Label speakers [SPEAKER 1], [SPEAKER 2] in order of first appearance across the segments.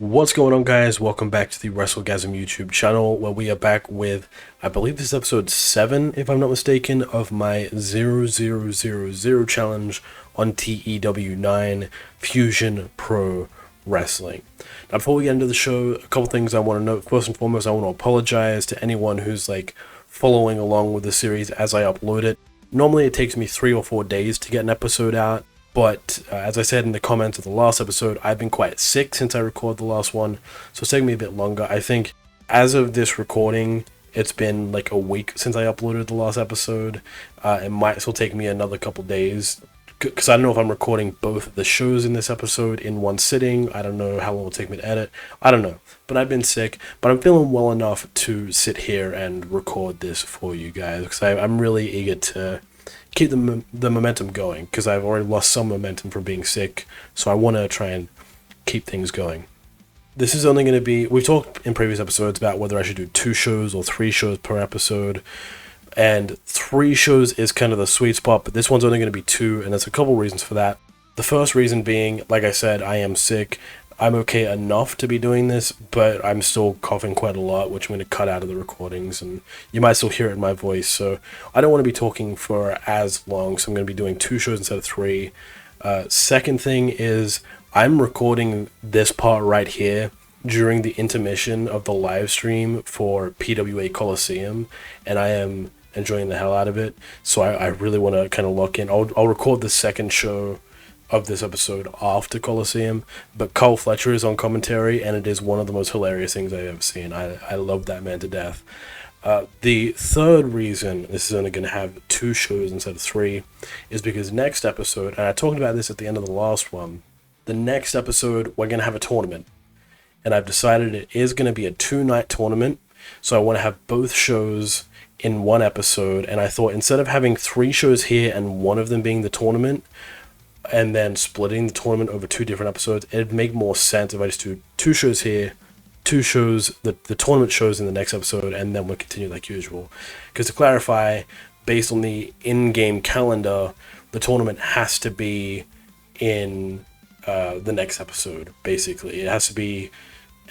[SPEAKER 1] What's going on, guys? Welcome back to the WrestleGasm YouTube channel, where we are back with, I believe this is episode 7, if I'm not mistaken, of my 0000 challenge on TEW 9 Fusion Pro Wrestling. Now, before we get into the show, a couple things I want to note. First and foremost, I want to apologize to anyone who's following along with the series as I upload it. Normally it takes me 3 or 4 days to get an episode out. But as I said in the comments of the last episode, I've been quite sick since I recorded the last one, so it's taking me a bit longer. I think as of this recording, it's been like a week since I uploaded the last episode. It might still take me another couple days, because I don't know if I'm recording both of the shows in this episode in one sitting. I don't know how long it'll take me to edit. I don't know. But I've been sick, but I'm feeling well enough to sit here and record this for you guys, because I'm really eager to keep the momentum going, because I've already lost some momentum from being sick, so I want to try and keep things going. This is only going to be, we've talked in previous episodes about whether I should do 2 shows or 3 shows per episode, and 3 shows is kind of the sweet spot, but this one's only going to be 2, and there's a couple reasons for that. The first reason being, like I said, I am sick. I'm okay enough to be doing this, but I'm still coughing quite a lot, which I'm going to cut out of the recordings, and you might still hear it in my voice, so I don't want to be talking for as long, so I'm going to be doing 2 shows instead of 3. Second thing is, I'm recording this part right here during the intermission of the live stream for PWA Coliseum, and I am enjoying the hell out of it, so I really want to kind of lock in. I'll record the second show of this episode after Coliseum, but Cole Fletcher is on commentary, and it is one of the most hilarious things I've ever seen. I love that man to death. The third reason this is only going to have 2 shows instead of 3 is because next episode, and I talked about this at the end of the last one, the next episode we're going to have a tournament, and I've decided it is going to be a 2-night tournament, so I want to have both shows in one episode, and I thought instead of having 3 shows here and one of them being the tournament, and then splitting the tournament over 2 different episodes, it'd make more sense if I just do 2 shows here, 2 shows, the tournament shows in the next episode, and then we'll continue like usual. Because to clarify, based on the in-game calendar, the tournament has to be in the next episode, basically. It has to be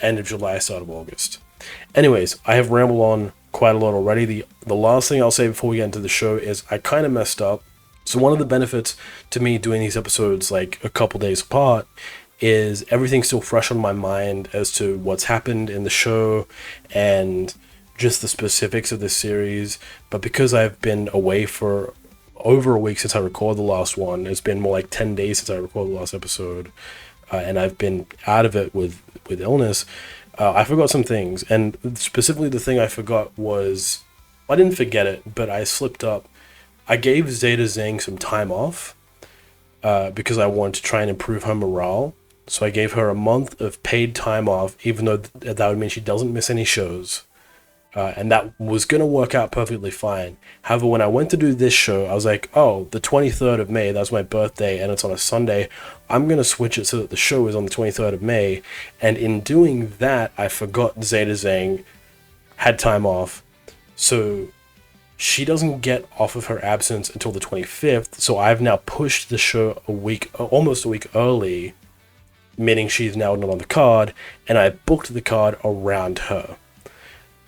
[SPEAKER 1] end of July, start of August. Anyways, I have rambled on quite a lot already. The last thing I'll say before we get into the show is I kind of messed up. So one of the benefits to me doing these episodes like a couple days apart is everything's still fresh on my mind as to what's happened in the show and just the specifics of this series. But because I've been away for over a week since I recorded the last one, it's been more like 10 days since I recorded the last episode, and I've been out of it with illness, I forgot some things. And specifically the thing I forgot was, I didn't forget it, but I slipped up. I gave Zeta Zhang some time off because I wanted to try and improve her morale. So I gave her a month of paid time off, even though that would mean she doesn't miss any shows. And that was going to work out perfectly fine. However, when I went to do this show, I was like, oh, the 23rd of May, that's my birthday, and it's on a Sunday. I'm going to switch it so that the show is on the 23rd of May. And in doing that, I forgot Zeta Zhang had time off. So she doesn't get off of her absence until the 25th, so I've now pushed the show almost a week early, meaning she's now not on the card, and I booked the card around her.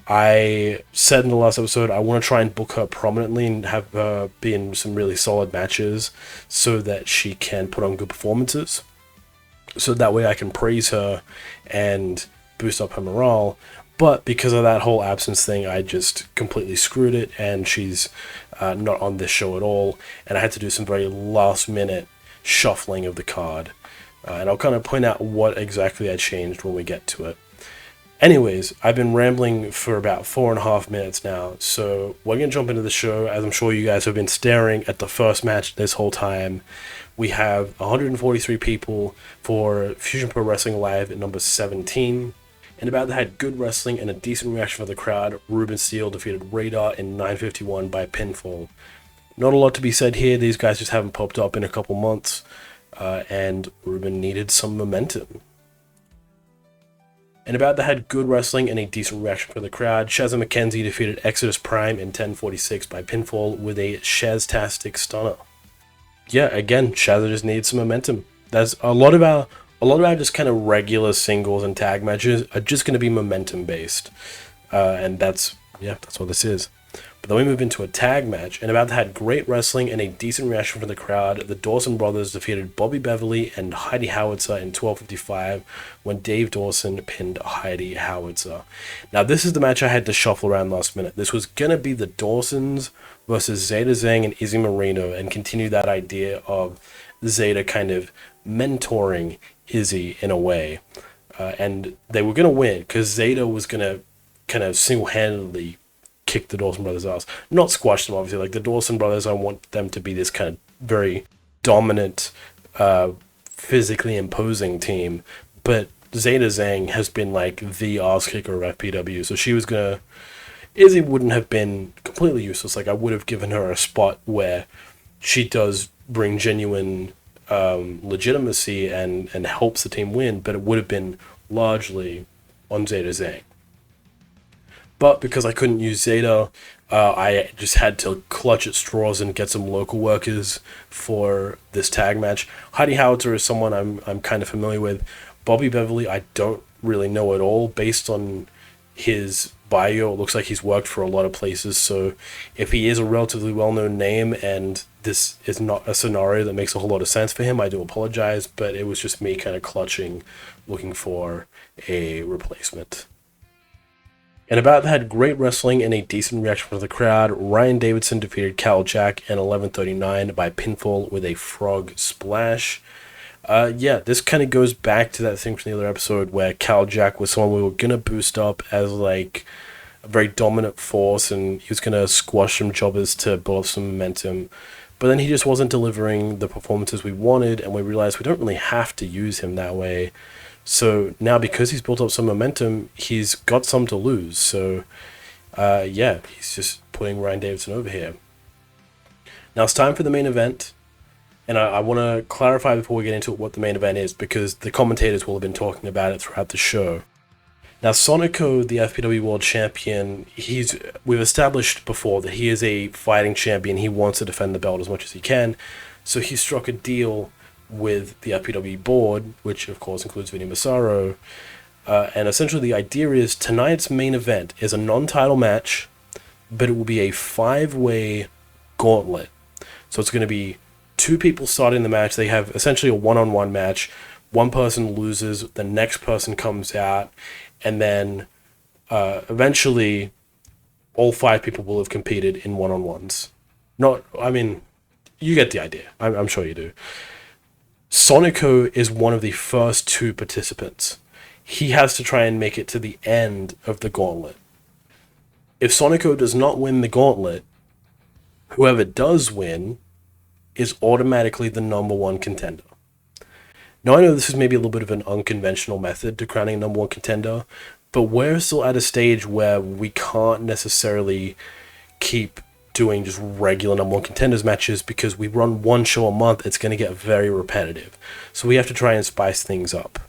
[SPEAKER 1] I said in the last episode I want to try and book her prominently and have her be in some really solid matches so that she can put on good performances, so that way I can praise her and boost up her morale. But because of that whole absence thing, I just completely screwed it, and she's not on this show at all, and I had to do some very last-minute shuffling of the card. And I'll kind of point out what exactly I changed when we get to it. Anyways, I've been rambling for about 4.5 minutes now, so we're going to jump into the show. As I'm sure you guys have been staring at the first match this whole time. We have 143 people for Fusion Pro Wrestling Live at number 17. And about that had good wrestling and a decent reaction from the crowd. Ruben Steele defeated Radar in 9:51 by pinfall. Not a lot to be said here. These guys just haven't popped up in a couple months, and Ruben needed some momentum. And about that had good wrestling and a decent reaction from the crowd. Shazza McKenzie defeated Exodus Prime in 10:46 by pinfall with a Shaztastic stunner. Yeah, again, Shazza just needs some momentum. There's a lot of a lot of our just kind of regular singles and tag matches are just going to be momentum based. And that's what this is. But then we move into a tag match, and about that had great wrestling and a decent reaction from the crowd. The Dawson brothers defeated Bobby Beverly and Heidi Howitzer in 12:55 when Dave Dawson pinned Heidi Howitzer. Now, this is the match I had to shuffle around last minute. This was going to be the Dawsons versus Zeta Zhang and Izzy Marino, and continue that idea of Zeta kind of mentoring Izzy in a way. And they were going to win because Zeta was going to kind of single-handedly kick the Dawson brothers' ass. Not squash them, obviously. Like, the Dawson brothers, I want them to be this kind of very dominant, physically imposing team. But Zeta Zhang has been, like, the ass kicker of FPW. So she was going to... Izzy wouldn't have been completely useless. Like, I would have given her a spot where she does bring genuine legitimacy and helps the team win, but it would have been largely on Zeta Zhang. But because I couldn't use Zeta, I just had to clutch at straws and get some local workers for this tag match. Heidi Howitzer is someone I'm kind of familiar with. Bobby Beverly, I don't really know at all. Based on his bio, it looks like he's worked for a lot of places. So if he is a relatively well-known name and this is not a scenario that makes a whole lot of sense for him, I do apologize. But it was just me kind of clutching, looking for a replacement. And about that had great wrestling and a decent reaction from the crowd. Ryan Davidson defeated Cal Jack in 11:39 by pinfall with a frog splash. This kind of goes back to that thing from the other episode where Cal Jack was someone we were going to boost up as like a very dominant force, and he was going to squash some jobbers to build up some momentum. But then he just wasn't delivering the performances we wanted, and we realized we don't really have to use him that way. So now, because he's built up some momentum, he's got some to lose. So, he's just putting Ryan Davidson over here. Now it's time for the main event. And I want to clarify before we get into what the main event is, because the commentators will have been talking about it throughout the show. Now, Sonico, the FPW World Champion, we've established before that he is a fighting champion. He wants to defend the belt as much as he can. So he struck a deal with the FPW Board, which of course includes Vinny Massaro, and essentially the idea is tonight's main event is a non-title match, but it will be a 5-way gauntlet. So it's going to be 2 people starting the match. They have essentially a one-on-one match. One person loses, the next person comes out, and then eventually all 5 people will have competed in one-on-ones. You get the idea. I'm sure you do. Sonico is one of the first 2 participants. He has to try and make it to the end of the gauntlet. If Sonico does not win the gauntlet, whoever does win is automatically the number 1 contender. Now, I know this is maybe a little bit of an unconventional method to crowning a number 1 contender, but we're still at a stage where we can't necessarily keep doing just regular number 1 contenders matches, because we run one show a month. It's going to get very repetitive. So we have to try and spice things up,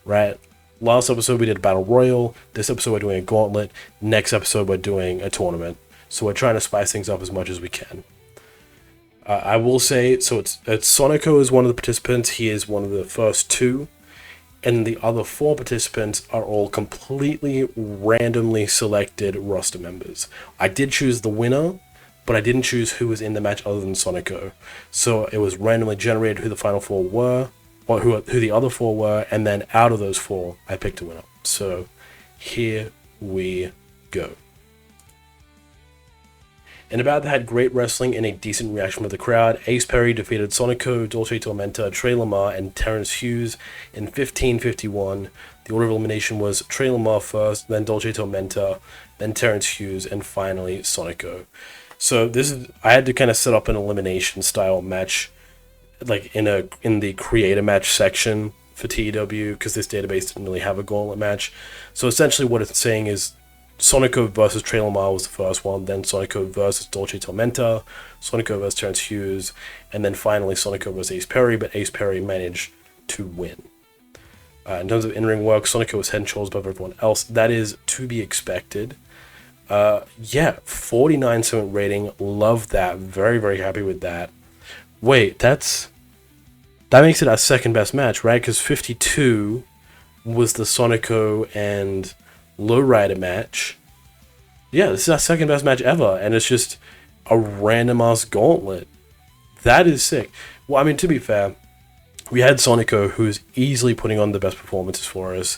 [SPEAKER 1] right? Last episode we did a battle royal. This episode we're doing a gauntlet. Next episode we're doing a tournament. So we're trying to spice things up as much as we can. I will say, so it's Sonico is one of the participants. He is one of the first 2. And the other 4 participants are all completely randomly selected roster members. I did choose the winner, but I didn't choose who was in the match other than Sonico. So it was randomly generated who the final 4 were, or who the other 4 were, and then out of those 4, I picked a winner. So here we go. And about that had great wrestling and a decent reaction from the crowd. Ace Perry defeated Sonico, Dolce Tormenta, Trey Lamar, and Terrence Hughes in 15:51. The order of elimination was Trey Lamar first, then Dolce Tormenta, then Terrence Hughes, and finally Sonico. So I had to kind of set up an elimination style match, like in the create a match section for TEW, because this database didn't really have a gauntlet match. So essentially what it's saying is Sonico versus Trey Lamar was the first one, then Sonico versus Dolce Tormenta, Sonico versus Terrence Hughes, and then finally Sonico versus Ace Perry, but Ace Perry managed to win. In terms of in-ring work, Sonico was head and shoulders above everyone else. That is to be expected. 49% rating. Love that. Very, very happy with that. Wait, that's that makes it our second best match, right? Because 52 was the Sonico and Lowrider match. Yeah, this is our second best match ever, and it's just a random ass gauntlet. That is sick. Well, I mean, to be fair, we had Sonico, who's easily putting on the best performances for us,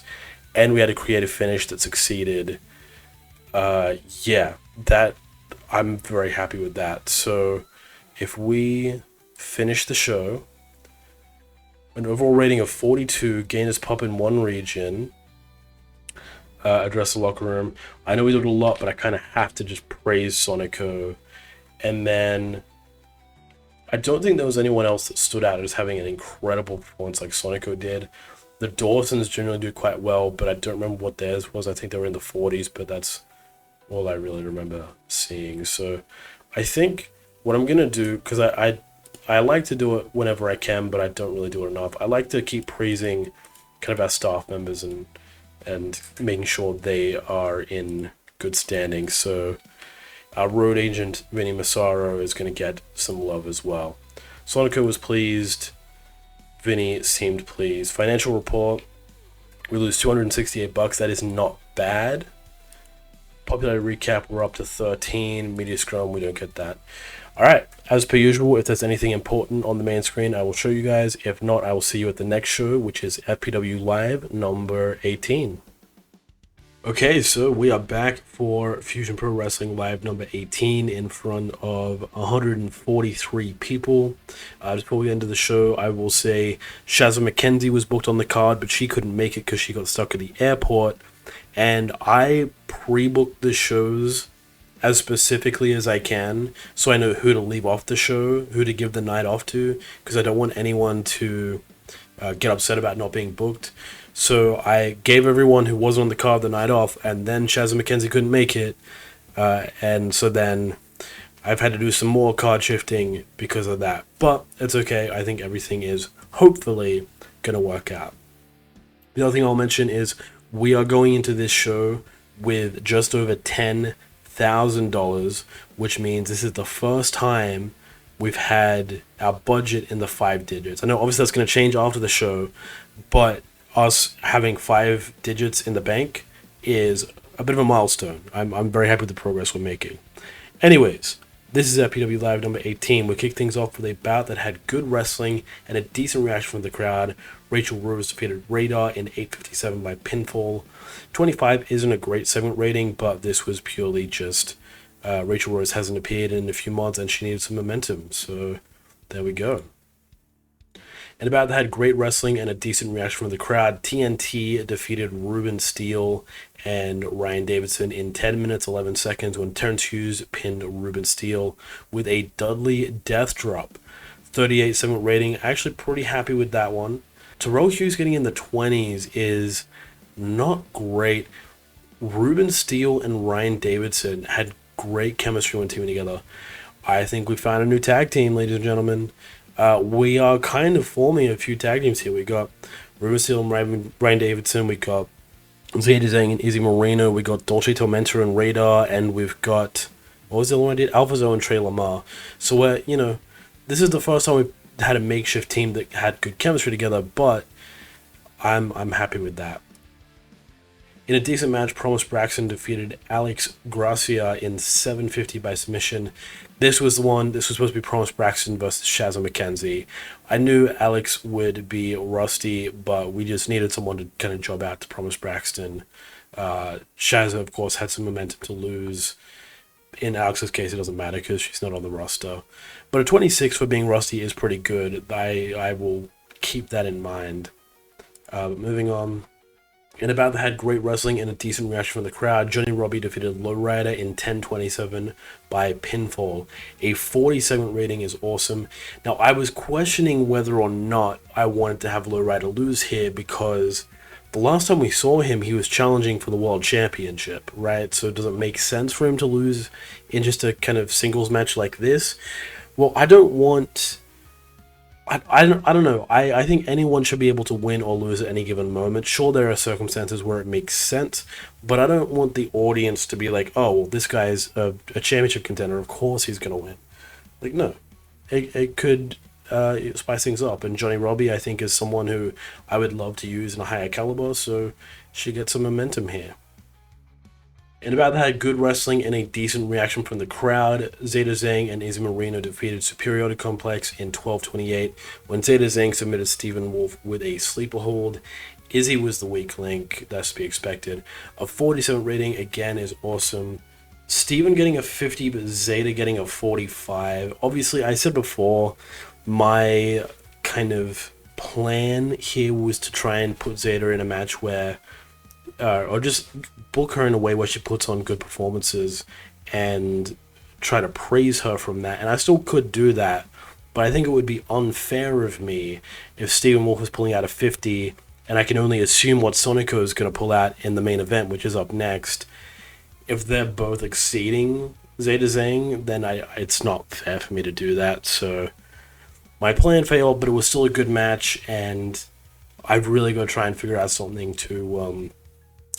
[SPEAKER 1] and we had a creative finish that succeeded. Yeah, that I'm very happy with that. So, if we finish the show, an overall rating of 42, gain his pop in one region, address the locker room. I know we did a lot, but I kind of have to just praise Sonico. And then I don't think there was anyone else that stood out as having an incredible performance like Sonico did. The Dawsons generally do quite well, but I don't remember what theirs was. I think they were in the 40s, but that's all I really remember seeing. So I think what I'm going to do, because I like to do it whenever I can, but I don't really do it enough. I like to keep praising kind of our staff members and making sure they are in good standing. So our road agent, Vinny Massaro, is going to get some love as well. Sonico was pleased. Vinny seemed pleased. Financial report, we lose $268. That is not bad. Popularity recap, we're up to 13. Media scrum, we don't get that. Alright, as per usual, if there's anything important on the main screen, I will show you guys. If not, I will see you at the next show, which is FPW Live number 18. Okay, so we are back for Fusion Pro Wrestling Live number 18 in front of 143 people. Just before we end the show, I will say Shazza McKenzie was booked on the card, but she couldn't make it because she got stuck at the airport. And I pre-booked the shows as specifically as I can, so I know who to leave off the show, who to give the night off to, because I don't want anyone to get upset about not being booked. So I gave everyone who wasn't on the card the night off, and then Shazza McKenzie couldn't make it, and so then I've had to do some more card shifting because of that. But it's okay, I think everything is hopefully going to work out. The other thing I'll mention is we are going into this show with just over $10,000, which means this is the first time we've had our budget in the 5 digits. I know obviously that's going to change after the show, but us having 5 digits in the bank is a bit of a milestone. I'm very happy with the progress we're making. Anyways, this is FPW Live number 18. We kick things off with a bout that had good wrestling and a decent reaction from the crowd. Rachel Rose defeated Radar in 8:57 by pinfall. 25 isn't a great segment rating, but this was purely just Rachel Rose hasn't appeared in a few months and she needed some momentum. So there we go. And about that had great wrestling and a decent reaction from the crowd. TNT defeated Ruben Steele and Ryan Davidson in 10 minutes, 11 seconds when Terrence Hughes pinned Ruben Steele with a Dudley Death Drop. 38 segment rating. Actually pretty happy with that one. Terrell Hughes getting in the 20s is not great. Ruben Steele and Ryan Davidson had great chemistry when teaming together. I think we found a new tag team, ladies and gentlemen. We are kind of forming a few tag teams here. We got Ruben Steele and Ryan Davidson. We got Zeta Zhang and Izzy Moreno. We got Dolce Tormentor and Radar. And we've got, what was the other one I did? Alphazo and Trey Lamar. So we're, this is the first time we've had a makeshift team that had good chemistry together, but I'm happy with that. In a decent match, Promise Braxton defeated Alex Gracia in 7:50 by submission. This was supposed to be Promise Braxton versus Shazza McKenzie. I knew Alex would be rusty, but we just needed someone to kind of job out to Promise Braxton. Shazza, of course, had some momentum to lose. In Alex's case, it doesn't matter because she's not on the roster. But a 26 for being rusty is pretty good. I will keep that in mind. But moving on. And about that had great wrestling and a decent reaction from the crowd. Johnny Robbie defeated Lowrider in 10:27 by pinfall. A 40 segment rating is awesome. Now, I was questioning whether or not I wanted to have Lowrider lose here because the last time we saw him, he was challenging for the World Championship, right? So does it make sense for him to lose in just a kind of singles match like this? Well, I don't want... I don't know. I think anyone should be able to win or lose at any given moment. Sure, there are circumstances where it makes sense, but I don't want the audience to be like, oh, well, this guy's a championship contender. Of course he's going to win. Like, no. It could spice things up. And Johnny Robbie, I think, is someone who I would love to use in a higher caliber, so she gets some momentum here. And about that, had good wrestling and a decent reaction from the crowd. Zeta Zhang and Izzy Marino defeated Superiority Complex in 12:28 when Zeta Zhang submitted Stephen Wolf with a sleeper hold. Izzy was the weak link, that's to be expected. A 47 rating, again, is awesome. Steven getting a 50, but Zeta getting a 45. Obviously, I said before, my kind of plan here was to try and put Zeta in a match where, or just book her in a way where she puts on good performances and try to praise her from that. And I still could do that, but I think it would be unfair of me if Stephen Wolf was pulling out a 50 and I can only assume what Sonico is going to pull out in the main event, which is up next. If they're both exceeding Zeta Zhang, then it's not fair for me to do that. So my plan failed, but it was still a good match, and I've really got to try and figure out something to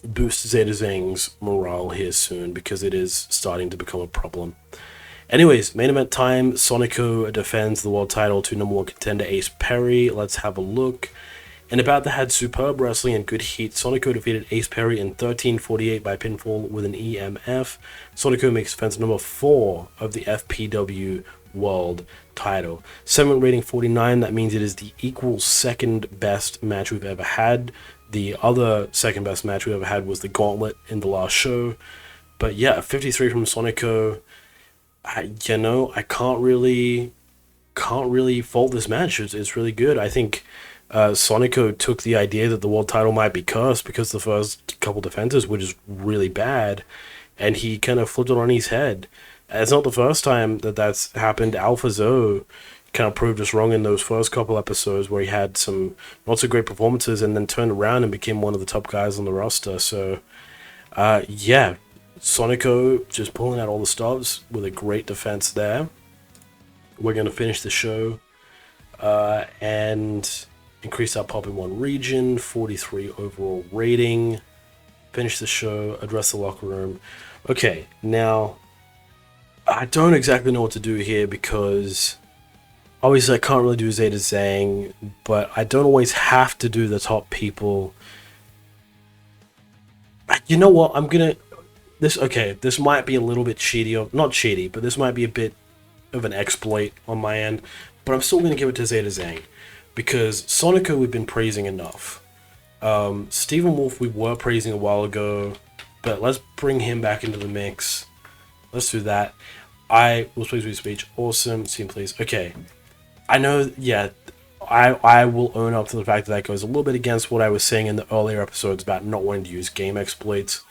[SPEAKER 1] boost Zeta Zhang's morale here soon, because it is starting to become a problem. Anyways, main event time. Sonico defends the world title to number 1 contender Ace Perry. Let's have a look. And about that, had superb wrestling and good heat. Sonico defeated Ace Perry in 13:48 by pinfall with an EMF. Sonico makes defense number 4 of the FPW World title. 7 rating 49, that means it is the equal second best match we've ever had. The other second best match we ever had was the Gauntlet in the last show. But yeah, 53 from Sonico. I can't really fault this match. It's really good. I think Sonico took the idea that the world title might be cursed because the first couple defenses were just really bad, and he kind of flipped it on his head. It's not the first time that's happened. Alpha Zoe kind of proved us wrong in those first couple episodes where he had some not so great performances and then turned around and became one of the top guys on the roster. So, yeah, Sonico just pulling out all the stops with a great defense there. We're going to finish the show and increase our pop in 1 region, 43 overall rating, finish the show, address the locker room. Okay, now, I don't exactly know what to do here because obviously I can't really do Zeta Zhang, but I don't always have to do the top people. You know what, this might be a little bit cheaty, or not cheaty, but this might be a bit of an exploit on my end, but I'm still going to give it to Zeta Zhang. Because Sonico we've been praising enough. Stephen Wolf we were praising a while ago, but let's bring him back into the mix. Let's do that. I was pleased with his speech. Awesome. Scene please. Okay. I know, yeah, I will own up to the fact that goes a little bit against what I was saying in the earlier episodes about not wanting to use game exploits.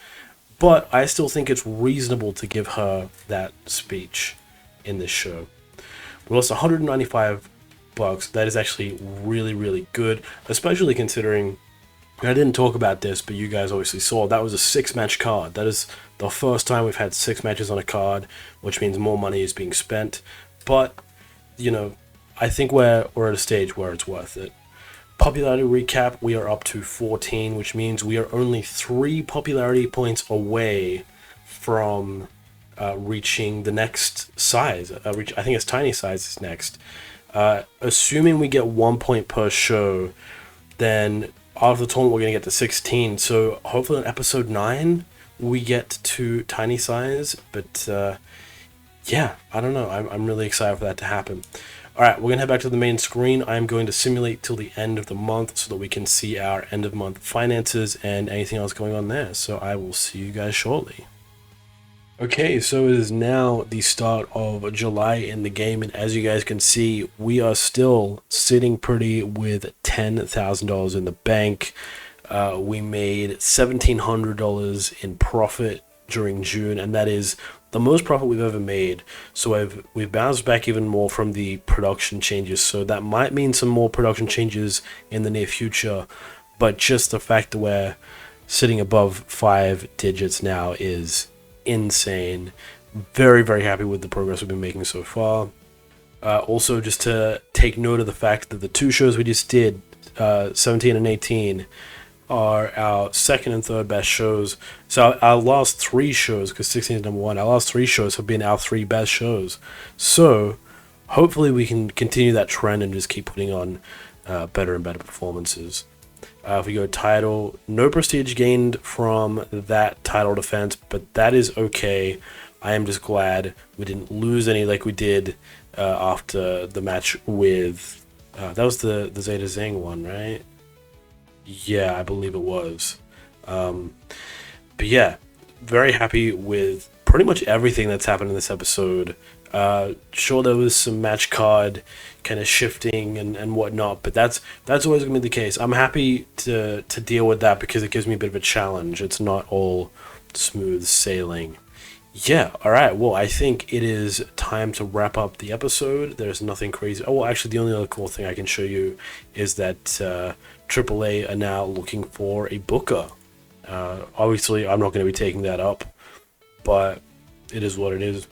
[SPEAKER 1] But I still think it's reasonable to give her that speech in this show. We lost $195. That is actually really, really good, especially considering, I didn't talk about this, but you guys obviously saw, that was a 6-match card. That is the first time we've had 6 matches on a card, which means more money is being spent. But, I think we're at a stage where it's worth it. Popularity recap, we are up to 14, which means we are only 3 popularity points away from reaching the next size. I think it's Tiny Size is next. Assuming we get 1 point per show, then after the tournament we're going to get to 16. So hopefully in episode 9 we get to Tiny Size. But yeah, I don't know. I'm really excited for that to happen. Alright, we're going to head back to the main screen. I'm going to simulate till the end of the month so that we can see our end of month finances and anything else going on there. So I will see you guys shortly. Okay, so it is now the start of July in the game, and as you guys can see, we are still sitting pretty with $10,000 in the bank. We made $1,700 in profit during June, and that is the most profit we've ever made. So we've bounced back even more from the production changes, so that might mean some more production changes in the near future, but just the fact that we're sitting above 5 digits now is insane. Very, very happy with the progress we've been making so far. Also, just to take note of the fact that the 2 shows we just did, 17 and 18, are our second and third best shows. So our last 3 shows, because 16 is number 1, our last 3 shows have been our 3 best shows. So hopefully we can continue that trend and just keep putting on better and better performances. If we go title, no prestige gained from that title defense, but that is okay. I am just glad we didn't lose any like we did after the match with... that was the Zeta Zing one, right? Yeah, I believe it was. But yeah, very happy with pretty much everything that's happened in this episode. Sure, there was some match card kind of shifting and whatnot, but that's always going to be the case. I'm happy to deal with that because it gives me a bit of a challenge. It's not all smooth sailing. Yeah, alright, well, I think it is time to wrap up the episode. There's nothing crazy. Oh, well, actually, the only other cool thing I can show you is that AAA are now looking for a booker. Obviously, I'm not going to be taking that up, but it is what it is.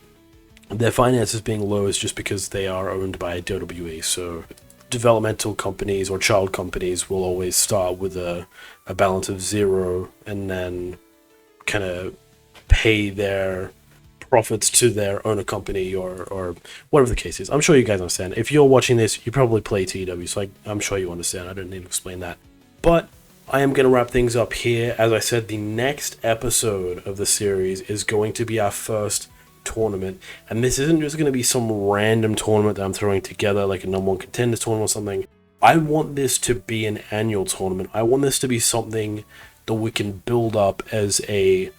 [SPEAKER 1] Their finances being low is just because they are owned by WWE, so developmental companies or child companies will always start with a balance of 0 and then kind of pay their profits to their owner company or whatever the case is. I'm sure you guys understand. If you're watching this, you probably play TEW, so I'm sure you understand. I don't need to explain that. But I am going to wrap things up here. As I said, the next episode of the series is going to be our first tournament, and this isn't just going to be some random tournament that I'm throwing together like a #1 Contenders tournament or something. I want this to be an annual tournament. I want this to be something that we can build up as a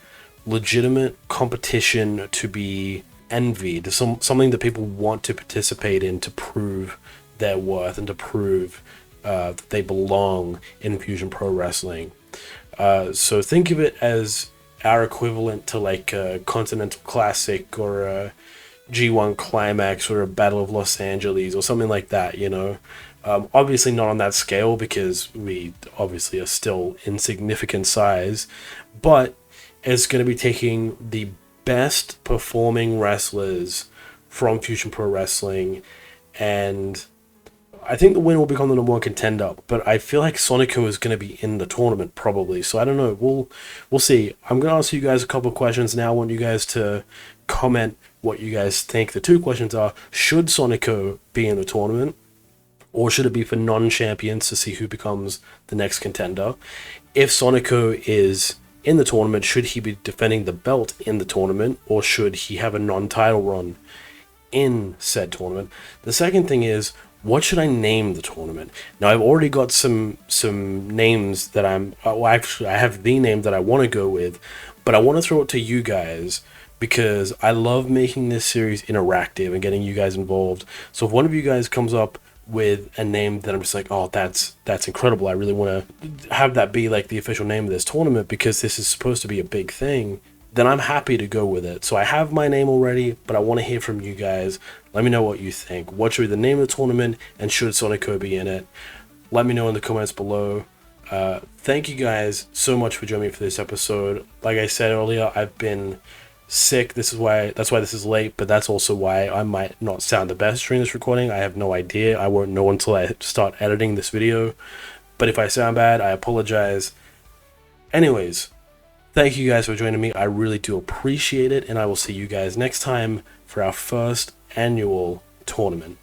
[SPEAKER 1] legitimate competition to be envied, something that people want to participate in to prove their worth and to prove that they belong in Fusion Pro Wrestling. So think of it as our equivalent to like a Continental Classic or a G1 Climax or a Battle of Los Angeles or something like that, you know. Obviously not on that scale because we obviously are still insignificant size, but it's going to be taking the best performing wrestlers from Fusion Pro Wrestling, and I think the winner will become the #1 contender, but I feel like Sonico is going to be in the tournament probably, so I don't know. We'll see. I'm going to ask you guys a couple of questions now. I want you guys to comment what you guys think. The two questions are, should Sonico be in the tournament, or should it be for non-champions to see who becomes the next contender? If Sonico is in the tournament, should he be defending the belt in the tournament, or should he have a non-title run in said tournament? The second thing is, what should I name the tournament? Now, I've already got some names that I have the name that I want to go with, but I want to throw it to you guys because I love making this series interactive and getting you guys involved. So if one of you guys comes up with a name that I'm just like, oh, that's incredible, I really want to have that be like the official name of this tournament because this is supposed to be a big thing, then I'm happy to go with it. So I have my name already, but I want to hear from you guys. Let me know what you think. What should be the name of the tournament, and should Sonico be in it? Let me know in the comments below. Thank you guys so much for joining me for this episode. Like I said earlier, I've been sick. That's why this is late, but that's also why I might not sound the best during this recording. I have no idea. I won't know until I start editing this video. But if I sound bad, I apologize. Anyways, thank you guys for joining me. I really do appreciate it, and I will see you guys next time for our first annual tournament.